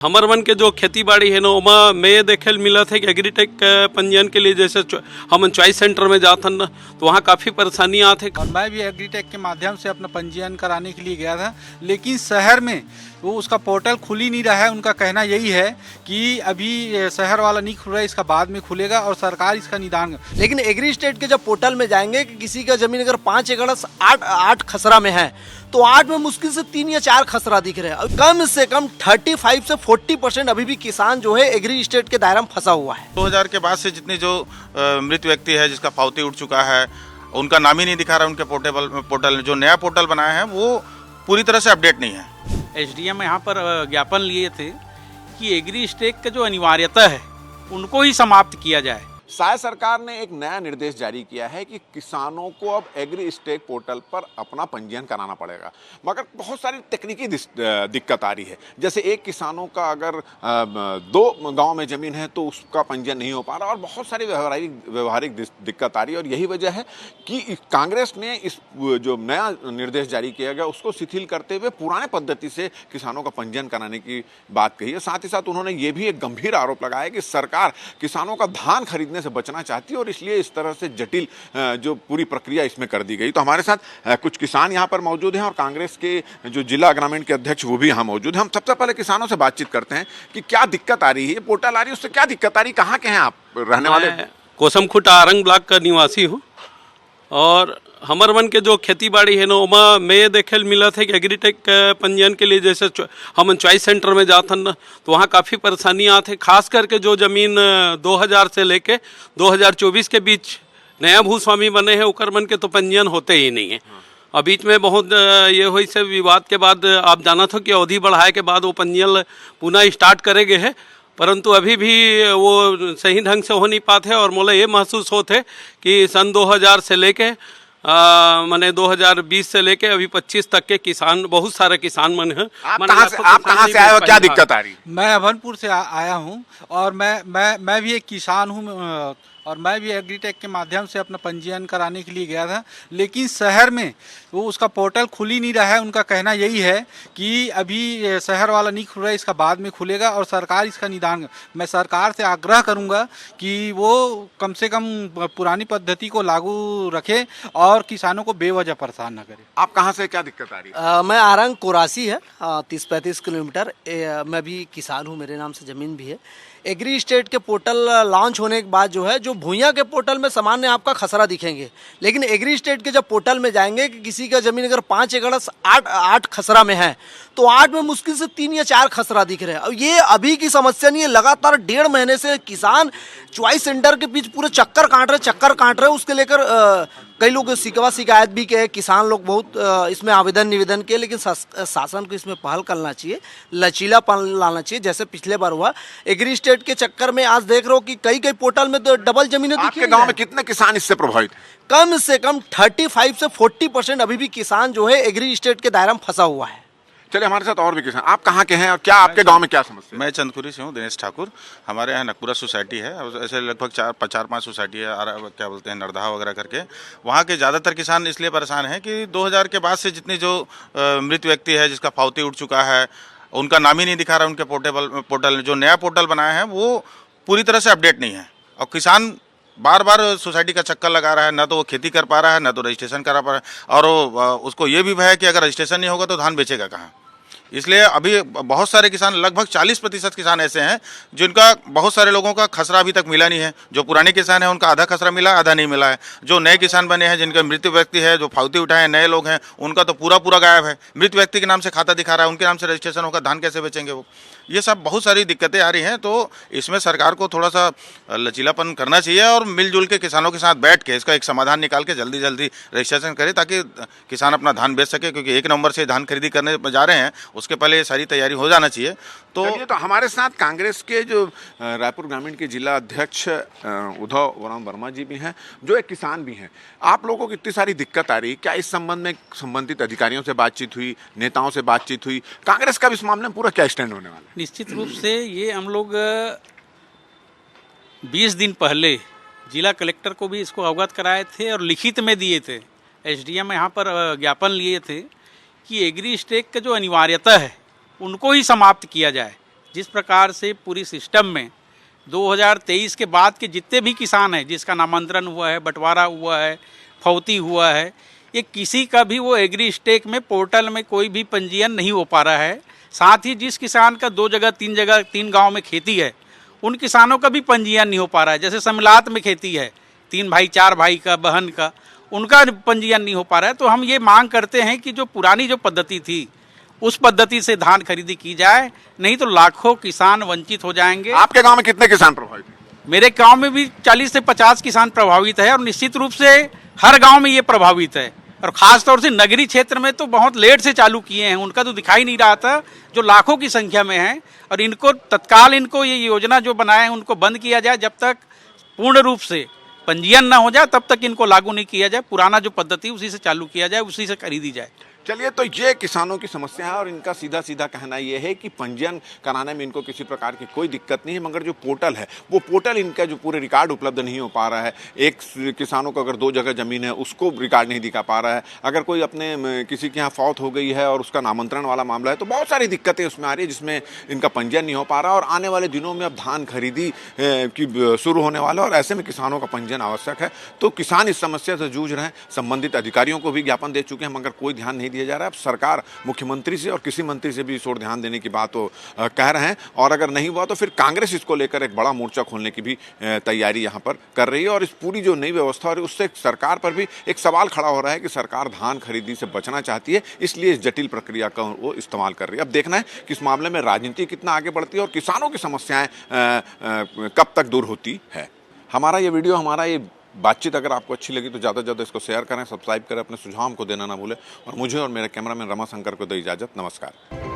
हमर मन के जो खेती बाड़ी है ना ओमा मैं देखे मिला थे कि एग्रीटेक पंजीयन के लिए जैसे हम चॉइस सेंटर में जाते ना तो वहाँ काफ़ी परेशानी आते। और मैं भी एग्रीटेक के माध्यम से अपना पंजीयन कराने के लिए गया था, लेकिन शहर में वो उसका पोर्टल खुल ही नहीं रहा है। उनका कहना यही है कि अभी शहर वाला नहीं खुल रहा है, इसका बाद में खुलेगा और सरकार इसका निदान। लेकिन एग्री स्टेट के जब पोर्टल में जाएंगे कि किसी का जमीन अगर 5 एकड़ 8 खसरा में है तो 8 में मुश्किल से 3 या 4 खसरा दिख रहे हैं। कम से कम 35 से 40% अभी भी किसान जो है एग्री स्टेट के दायरे में फंसा हुआ है। 2000 के बाद से जितनी जो मृत व्यक्ति है जिसका पावती उठ चुका है उनका नाम ही नहीं दिखा रहा। उनके पोर्टल जो नया पोर्टल बनाया है वो पूरी तरह से अपडेट नहीं है। एसडीएम यहाँ पर ज्ञापन लिए थे कि एग्री स्टेट का जो अनिवार्यता है उनको ही समाप्त किया जाए। शायद सरकार ने एक नया निर्देश जारी किया है कि किसानों को अब एग्री स्टेट पोर्टल पर अपना पंजीयन कराना पड़ेगा, मगर बहुत सारी तकनीकी दिक्कत आ रही है। जैसे एक किसानों का अगर 2 गांव में ज़मीन है तो उसका पंजीयन नहीं हो पा रहा और बहुत सारी व्यवहारिक दिक्कत आ रही है। और यही वजह है कि कांग्रेस ने इस जो नया निर्देश जारी किया गया उसको शिथिल करते हुए पुराने पद्धति से किसानों का पंजीयन कराने की बात कही है। साथ ही साथ उन्होंने ये भी एक गंभीर आरोप लगाया कि सरकार किसानों का धान खरीदने से बचना चाहती है और इसलिए इस तरह से जटिल जो पूरी प्रक्रिया इसमें कर दी गई। तो हमारे साथ कुछ किसान यहाँ पर मौजूद हैं और कांग्रेस के जो जिला ग्रामीण के अध्यक्ष वो भी यहाँ मौजूद हैं। हम सबसे पहले किसानों से बातचीत करते हैं कि क्या दिक्कत आ रही है, पोर्टल आ रही है, उससे क्या दिक्कत आ रही है, कहाँ के हैं आप रहने वाले? कोसमखुटा आरंग ब्लॉक का निवासी हूँ और हमर मन के जो खेती बाड़ी है ना ओमा मैं देखे मिला थे कि एग्रीटेक पंजीयन के लिए जैसे हम चॉइस सेंटर में जाते ना तो वहाँ काफ़ी परेशानी आते। खास करके जो ज़मीन 2000 से लेके 2024 के बीच नया भूस्वामी बने हैं उकर मन के तो पंजीयन होते ही नहीं है। और बीच में बहुत ये हुई से विवाद के बाद आप जाना था कि अवधि बढ़ाए के बाद वो पंजीयन पुनः स्टार्ट करेंगे है, परंतु अभी भी वो सही ढंग से हो नहीं पाते। और मोला ये महसूस होते कि सन 2000 से लेके मैंने 2020 से लेके अभी 25 तक के किसान बहुत सारे किसान मन हैं। आप कहाँ से आए हो, क्या दिक्कत आ रही? मैं अभनपुर से आया हूँ और मैं भी एक किसान हूँ और मैं भी एग्रीटेक के माध्यम से अपना पंजीयन कराने के लिए गया था, लेकिन शहर में वो उसका पोर्टल खुल ही नहीं रहा है। उनका कहना यही है कि अभी शहर वाला नहीं खुल रहा है, इसका बाद में खुलेगा और सरकार इसका निदान। मैं सरकार से आग्रह करूंगा कि वो कम से कम पुरानी पद्धति को लागू रखे और किसानों को बेवजह परेशान न करे। आप कहाँ से, क्या दिक्कत आ रही है? मैं आरंग कोरासी है 30-35 किलोमीटर। मैं भी किसान हूँ, मेरे नाम से ज़मीन भी है। एग्री स्टेट के पोर्टल लॉन्च होने के बाद जो है जो भूइयाँ के पोर्टल में सामान्य आपका खसरा दिखेंगे, लेकिन एग्री स्टेट के जब पोर्टल में जाएंगे कि किसी का ज़मीन अगर 5 एकड़ 8 खसरा में है तो 8 में मुश्किल से 3 या 4 खसरा दिख रहे हैं। और ये अभी की समस्या नहीं है, लगातार 1.5 महीने से किसान चॉइस सेंटर के बीच पूरे चक्कर काट रहे। उसके लेकर कई लोग शिकायत भी किए, किसान लोग बहुत इसमें आवेदन निवेदन किए, लेकिन शासन को इसमें पहल करना चाहिए, लचीलापन लाना चाहिए। जैसे पिछले बार हुआ एग्री स्टेट के चक्कर में, आज देख रहे हो कि कई पोर्टल में तो डबल जमीनें दिखी। आपके गांव में कितने किसान इससे प्रभावित हैं? कम से कम 35 से 40% अभी भी किसान जो है एग्री स्टेट के दायरे में फंसा हुआ है। चलिए हमारे साथ और भी किसान, आप कहाँ के हैं और क्या आपके गांव में क्या समस्या? मैं चंदपुरी से हूँ, दिनेश ठाकुर। हमारे यहाँ नकपुरा सोसाइटी है, ऐसे लगभग 4-5 सोसाइटी है, क्या बोलते हैं नरदहा वगैरह करके। वहाँ के ज़्यादातर किसान इसलिए परेशान हैं कि 2000 के बाद से जितनी जो मृत व्यक्ति है जिसका पावती उठ चुका है उनका नाम ही नहीं दिखा रहा। उनके पोर्टल जो नया पोर्टल बनाया है वो पूरी तरह से अपडेट नहीं है और किसान बार बार सोसाइटी का चक्कर लगा रहा है, ना तो वो खेती कर पा रहा है ना तो रजिस्ट्रेशन करा पा रहा है। और उसको ये भी भय है कि अगर रजिस्ट्रेशन नहीं होगा तो धान बेचेगा कहाँ। इसलिए अभी बहुत सारे किसान, लगभग 40% किसान ऐसे हैं जिनका, बहुत सारे लोगों का खसरा अभी तक मिला नहीं है। जो पुराने किसान हैं उनका आधा खसरा मिला, आधा नहीं मिला है। जो नए किसान बने हैं जिनके मृत व्यक्ति है, जो पावती उठाए नए लोग हैं, उनका तो पूरा गायब है। मृत व्यक्ति के नाम से खाता दिखा रहा है, उनके नाम से रजिस्ट्रेशन होगा, धान कैसे बेचेंगे वो? ये सब बहुत सारी दिक्कतें आ रही हैं। तो इसमें सरकार को थोड़ा सा लचीलापन करना चाहिए और मिलजुल के किसानों के साथ बैठ के इसका एक समाधान निकाल के जल्दी रजिस्ट्रेशन करे ताकि किसान अपना धान बेच सके। क्योंकि 1 नवंबर से धान खरीदी करने जा रहे हैं, उसके पहले ये सारी तैयारी हो जाना चाहिए। तो हमारे साथ कांग्रेस के जो रायपुर ग्रामीण के जिला अध्यक्ष उद्धव वर्मा जी भी हैं, जो एक किसान भी हैं। आप लोगों को इतनी सारी दिक्कत आ रही, क्या इस संबंध में संबंधित अधिकारियों से बातचीत हुई, नेताओं से बातचीत हुई? कांग्रेस का इस मामले में पूरा क्या स्टैंड होने वाला है? निश्चित रूप से ये हम लोग 20 दिन पहले जिला कलेक्टर को भी इसको अवगत कराए थे और लिखित में दिए थे। एसडीएम यहाँ पर ज्ञापन लिए थे कि एग्री स्टेट का जो अनिवार्यता है उनको ही समाप्त किया जाए, जिस प्रकार से पूरी सिस्टम में 2023 के बाद के जितने भी किसान हैं जिसका नामांतरण हुआ है, बंटवारा हुआ है, फौती हुआ है, ये किसी का भी वो एग्री स्टेक में पोर्टल में कोई भी पंजीयन नहीं हो पा रहा है। साथ ही जिस किसान का 2 जगह 3 गांव में खेती है, उन किसानों का भी पंजीयन नहीं हो पा रहा है। जैसे सम्मिलात में खेती है, 3 भाई 4 भाई का, बहन का, उनका पंजीयन नहीं हो पा रहा है। तो हम ये मांग करते हैं कि जो पुरानी जो पद्धति थी उस पद्धति से धान खरीदी की जाए, नहीं तो लाखों किसान वंचित हो जाएंगे। आपके गांव में कितने किसान प्रभावित हैं? मेरे गांव में भी 40 से 50 किसान प्रभावित है और निश्चित रूप से हर गांव में ये प्रभावित है। और ख़ास तौर से नगरीय क्षेत्र में तो बहुत लेट से चालू किए हैं, उनका तो दिखाई नहीं रहा था, जो लाखों की संख्या में है। और इनको तत्काल इनको ये योजना जो बनाए हैं उनको बंद किया जाए, जब तक पूर्ण रूप से पंजीयन ना हो जाए तब तक इनको लागू नहीं किया जाए। पुराना जो पद्धति उसी से चालू किया जाए, उसी से खरीदी जाए। चलिए, तो ये किसानों की समस्या है और इनका सीधा सीधा कहना ये है कि पंजीयन कराने में इनको किसी प्रकार की कोई दिक्कत नहीं है, मगर जो पोर्टल है वो पोर्टल इनका जो पूरे रिकॉर्ड उपलब्ध नहीं हो पा रहा है। एक किसानों को अगर 2 जगह ज़मीन है उसको रिकॉर्ड नहीं दिखा पा रहा है। अगर कोई अपने किसी के यहाँ फौत हो गई है और उसका नामांतरण वाला मामला है तो बहुत सारी दिक्कतें उसमें आ रही है जिसमें इनका पंजीयन नहीं हो पा रहा। और आने वाले दिनों में अब धान खरीदी की शुरू होने वाला है और ऐसे में किसानों का पंजीयन आवश्यक है। तो किसान इस समस्या से जूझ रहे हैं, संबंधित अधिकारियों को भी ज्ञापन दे चुके हैं, मगर कोई ध्यान नहीं दिया जा रहा है। अब सरकार मुख्यमंत्री से और किसी मंत्री से भी इस ओर ध्यान देने की बात तो कह रहे हैं, और अगर नहीं हुआ तो फिर कांग्रेस इसको लेकर एक बड़ा मोर्चा खोलने की भी तैयारी यहाँ पर कर रही है। और इस पूरी जो नई व्यवस्था हो रही है उससे सरकार पर भी एक सवाल खड़ा हो रहा है कि सरकार धान खरीदी से बचना चाहती है, इसलिए इस जटिल प्रक्रिया का वो इस्तेमाल कर रही है। अब देखना है कि इस मामले में राजनीति कितना आगे बढ़ती है और किसानों की समस्याएं कब तक दूर होती है। हमारा ये बातचीत अगर आपको अच्छी लगी तो ज़्यादा से ज़्यादा इसको शेयर करें, सब्सक्राइब करें, अपने सुझाव को देना ना भूलें। और मुझे और मेरे कैमरामैन रमा शंकर को दे इजाज़त। नमस्कार।